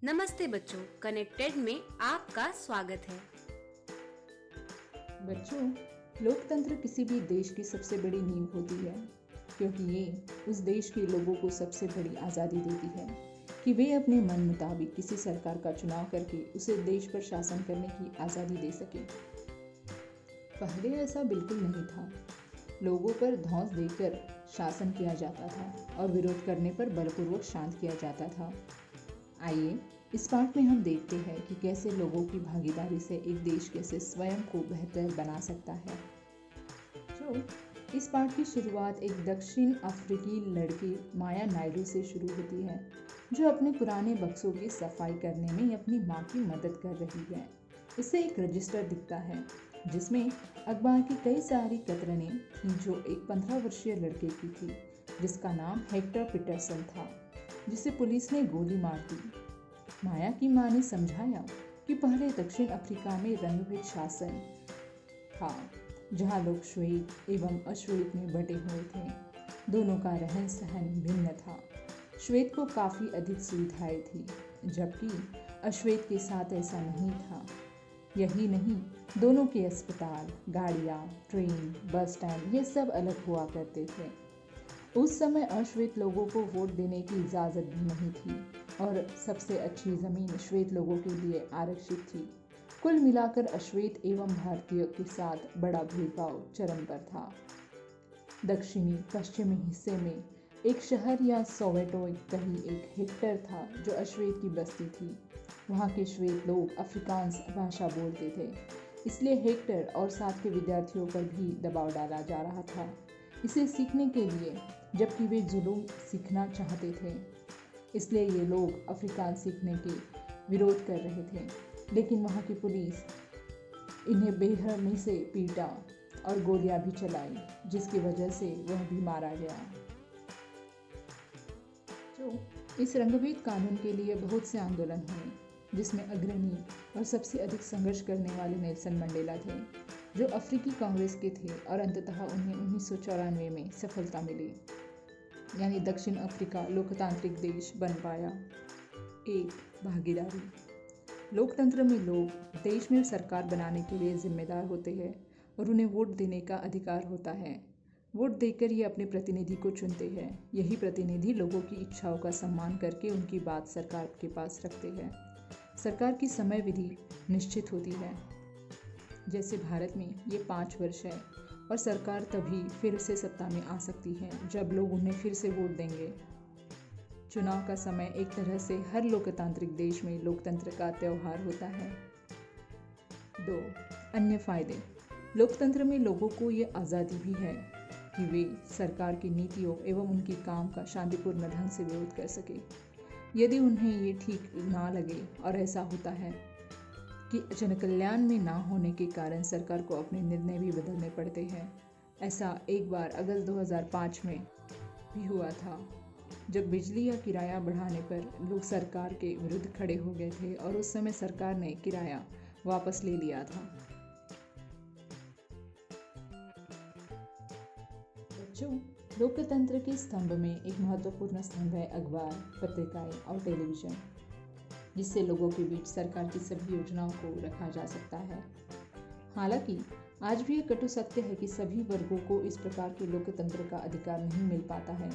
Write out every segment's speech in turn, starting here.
नमस्ते बच्चों, कनेक्टेड में आपका स्वागत है। बच्चों, लोकतंत्र किसी भी देश की सबसे बड़ी नींव होती है, क्योंकि ये उस देश के लोगों को सबसे बड़ी आज़ादी देती है कि वे अपने मन मुताबिक किसी सरकार का चुनाव करके उसे देश पर शासन करने की आज़ादी दे सके। पहले ऐसा बिल्कुल नहीं था। लोगों पर धौंस देकर शासन किया जाता था और विरोध करने पर बलपूर्वक शांत किया जाता था। आइए इस पाठ में हम देखते हैं कि कैसे लोगों की भागीदारी से एक देश कैसे स्वयं को बेहतर बना सकता है। तो इस पाठ की शुरुआत एक दक्षिण अफ्रीकी लड़के माया नायडू से शुरू होती है, जो अपने पुराने बक्सों की सफाई करने में अपनी माँ की मदद कर रही है। उसे एक रजिस्टर दिखता है जिसमें अखबार की कई सारी कतरनें थीं, जो एक 15 वर्षीय लड़के की थी जिसका नाम हेक्टर पीटरसन था, जिसे पुलिस ने गोली मार दी। माया की माँ ने समझाया कि पहले दक्षिण अफ्रीका में रंगभेद शासन था, जहाँ लोग श्वेत एवं अश्वेत में बटे हुए थे। दोनों का रहन सहन भिन्न था। श्वेत को काफ़ी अधिक सुविधाएं थी, जबकि अश्वेत के साथ ऐसा नहीं था। यही नहीं, दोनों के अस्पताल, गाड़ियाँ, ट्रेन, बस स्टैंड ये सब अलग हुआ करते थे। उस समय अश्वेत लोगों को वोट देने की इजाज़त भी नहीं थी और सबसे अच्छी ज़मीन श्वेत लोगों के लिए आरक्षित थी। कुल मिलाकर अश्वेत एवं भारतीयों के साथ बड़ा भेदभाव चरम पर था। दक्षिणी पश्चिमी हिस्से में एक शहर या सोवेटो कहीं एक हेक्टर था, जो अश्वेत की बस्ती थी। वहाँ के श्वेत लोग अफ्रीकांस भाषा बोलते थे, इसलिए हेक्टर और साथ के विद्यार्थियों पर भी दबाव डाला जा रहा था इसे सीखने के लिए, जबकि वे जुलूम सीखना चाहते थे। इसलिए ये लोग अफ्रीकान सीखने के विरोध कर रहे थे, लेकिन वहाँ की पुलिस इन्हें बेरहमी से पीटा और गोलियां भी चलाई, जिसकी वजह से वह भी मारा गया। तो इस रंगभेद कानून के लिए बहुत से आंदोलन हुए, जिसमें अग्रणी और सबसे अधिक संघर्ष करने वाले नेल्सन मंडेला थे, जो अफ्रीकी कांग्रेस के थे और अंततः उन्हें 1994 में सफलता मिली, यानी दक्षिण अफ्रीका लोकतांत्रिक देश बन पाया। एक, भागीदारी। लोकतंत्र में लोग देश में सरकार बनाने के लिए जिम्मेदार होते हैं और उन्हें वोट देने का अधिकार होता है। वोट देकर ये अपने प्रतिनिधि को चुनते हैं। यही प्रतिनिधि लोगों की इच्छाओं का सम्मान करके उनकी बात सरकार के पास रखते हैं। सरकार की समय विधि निश्चित होती है। जैसे भारत में ये 5 वर्ष है और सरकार तभी फिर से सत्ता में आ सकती है जब लोग उन्हें फिर से वोट देंगे। चुनाव का समय एक तरह से हर लोकतांत्रिक देश में लोकतंत्र का त्यौहार होता है। 2, अन्य फायदे। लोकतंत्र में लोगों को ये आज़ादी भी है कि वे सरकार की नीतियों एवं उनकी काम का शांतिपूर्ण ढंग से विरोध कर सके, यदि उन्हें ये ठीक ना लगे। और ऐसा होता है कि जनकल्याण में ना होने के कारण सरकार को अपने निर्णय भी बदलने पड़ते हैं। ऐसा एक बार अगस्त 2005 में भी हुआ था, जब बिजली या किराया बढ़ाने पर लोग सरकार के विरुद्ध खड़े हो गए थे और उस समय सरकार ने किराया वापस ले लिया था। बच्चों, लोकतंत्र के स्तंभ में एक महत्वपूर्ण स्तंभ है अखबार, पत्रिकाएं और टेलीविज़न, जिससे लोगों के बीच सरकार की सभी योजनाओं को रखा जा सकता है। हालांकि आज भी ये कटु सत्य है कि सभी वर्गों को इस प्रकार के लोकतंत्र का अधिकार नहीं मिल पाता है।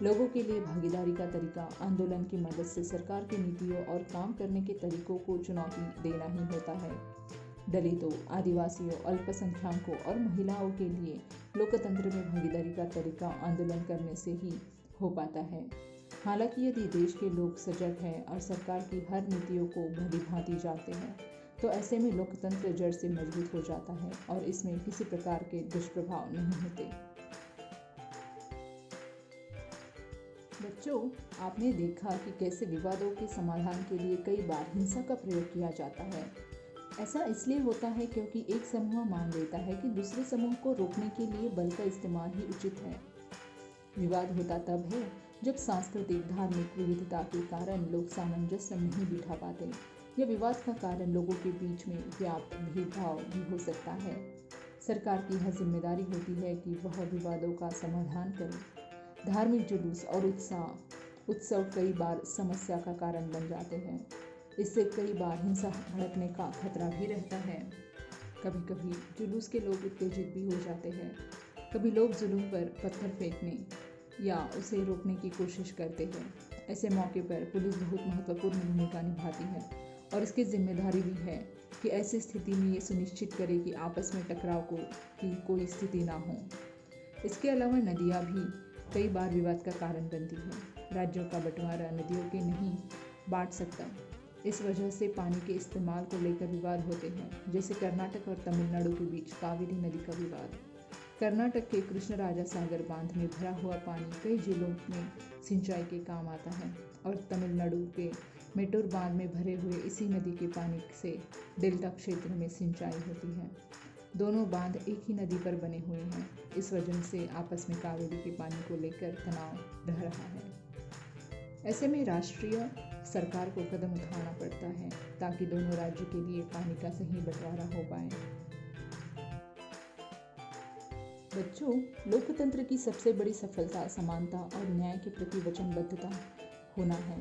लोगों के लिए भागीदारी का तरीका आंदोलन की मदद से सरकार की नीतियों और काम करने के तरीकों को चुनौती देना ही होता है। दलितों, आदिवासियों, अल्पसंख्यकों और महिलाओं के लिए लोकतंत्र में भागीदारी का तरीका आंदोलन करने से ही हो पाता है। हालांकि यदि देश के लोग सजग हैं और सरकार की हर नीतियों को भलीभांति जानते हैं, तो ऐसे में लोकतंत्र जड़ से मजबूत हो जाता है और इसमें किसी प्रकार के दुष्प्रभाव नहीं होते। बच्चों, आपने देखा कि कैसे विवादों के समाधान के लिए कई बार हिंसा का प्रयोग किया जाता है। ऐसा इसलिए होता है क्योंकि एक समूह मान लेता है कि दूसरे समूह को रोकने के लिए बल का इस्तेमाल ही उचित है। विवाद होता तब है जब सांस्कृतिक धार्मिक विविधता के कारण लोग सामंजस्य नहीं बिठा पाते, या विवाद का कारण लोगों के बीच में व्याप्त भेदभाव भी हो सकता है। सरकार की यह जिम्मेदारी होती है कि वह विवादों का समाधान करे। धार्मिक जुलूस और उत्साह उत्सव कई बार समस्या का कारण बन जाते हैं। इससे कई बार हिंसा भड़कने का खतरा भी रहता है। कभी कभी जुलूस के लोग उत्तेजित भी हो जाते हैं। कभी लोग जुलूम पर पत्थर फेंकने या उसे रोकने की कोशिश करते हैं। ऐसे मौके पर पुलिस बहुत महत्वपूर्ण भूमिका निभाती है और इसकी जिम्मेदारी भी है कि ऐसी स्थिति में ये सुनिश्चित करे कि आपस में टकराव की कोई स्थिति ना हो। इसके अलावा नदियाँ भी कई बार विवाद का कारण बनती है। राज्यों का बंटवारा नदियों के नहीं बांट सकता। इस वजह से पानी के इस्तेमाल को लेकर विवाद होते हैं, जैसे कर्नाटक और तमिलनाडु के बीच कावेरी नदी का विवाद। कर्नाटक के कृष्णराजा सागर बांध में भरा हुआ पानी कई जिलों में सिंचाई के काम आता है और तमिलनाडु के मेटूर बांध में भरे हुए इसी नदी के पानी से डेल्टा क्षेत्र में सिंचाई होती है। दोनों बांध एक ही नदी पर बने हुए हैं। इस वजह से आपस में कावेरी के पानी को लेकर तनाव रह रहा है। ऐसे में राष्ट्रीय सरकार को कदम उठाना पड़ता है ताकि दोनों राज्यों के लिए पानी का सही बंटवारा हो पाए। बच्चों, लोकतंत्र की सबसे बड़ी सफलता समानता और न्याय के प्रति वचनबद्धता होना है,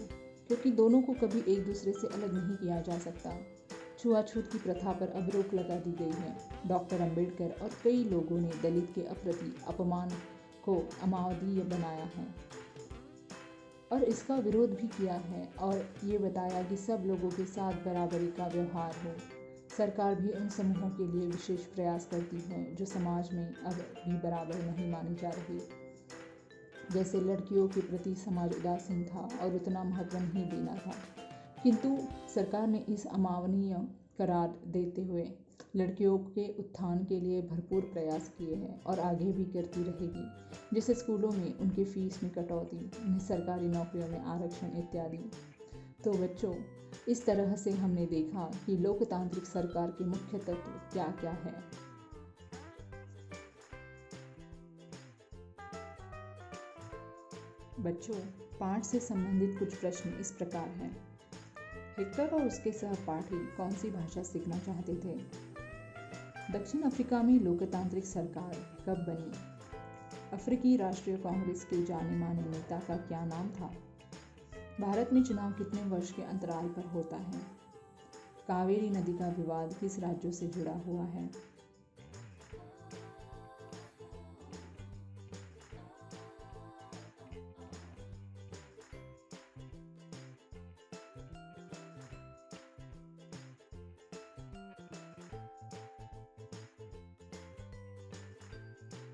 क्योंकि दोनों को कभी एक दूसरे से अलग नहीं किया जा सकता। छुआछूत की प्रथा पर अब रोक लगा दी गई है। डॉक्टर अंबेडकर और कई लोगों ने दलित के प्रति अपमान को अमानवीय बनाया है और इसका विरोध भी किया है और ये बताया कि सब लोगों के साथ बराबरी का व्यवहार हो। सरकार भी उन समूहों के लिए विशेष प्रयास करती है जो समाज में अब भी बराबर नहीं मानी जा रही, जैसे लड़कियों के प्रति समाज उदासीन था और उतना महत्व नहीं देना था, किंतु सरकार ने इस अमानवीय करार देते हुए लड़कियों के उत्थान के लिए भरपूर प्रयास किए हैं और आगे भी करती रहेगी, जैसे स्कूलों में उनकी फीस में कटौती, उन्हें सरकारी नौकरियों में आरक्षण इत्यादि। तो बच्चों, इस तरह से हमने देखा कि लोकतांत्रिक सरकार के मुख्य तत्व क्या क्या है। बच्चों, पाठ से संबंधित कुछ प्रश्न इस प्रकार हैं। हेक्टर और उसके सहपाठी कौन सी भाषा सीखना चाहते थे? दक्षिण अफ्रीका में लोकतांत्रिक सरकार कब बनी? अफ्रीकी राष्ट्रीय कांग्रेस के जाने माने नेता का क्या नाम था? भारत में चुनाव कितने वर्ष के अंतराल पर होता है? कावेरी नदी का विवाद किस राज्यों से जुड़ा हुआ है?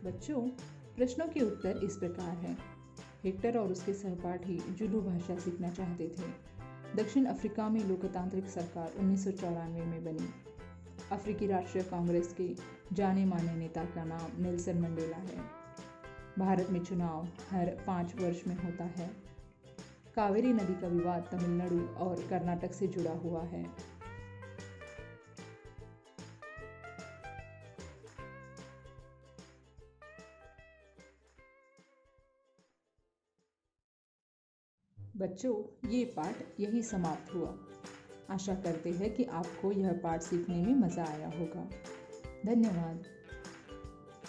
बच्चों, प्रश्नों के उत्तर इस प्रकार हैं। हेक्टर और उसके सहपाठी जुलू भाषा सीखना चाहते थे। दक्षिण अफ्रीका में लोकतांत्रिक सरकार 1994 में बनी। अफ्रीकी राष्ट्रीय कांग्रेस के जाने माने नेता का नाम नेल्सन मंडेला है। भारत में चुनाव हर 5 वर्ष में होता है। कावेरी नदी का विवाद तमिलनाडु और कर्नाटक से जुड़ा हुआ है। बच्चों, ये पाठ यही समाप्त हुआ। आशा करते हैं कि आपको यह पाठ सीखने में मज़ा आया होगा। धन्यवाद।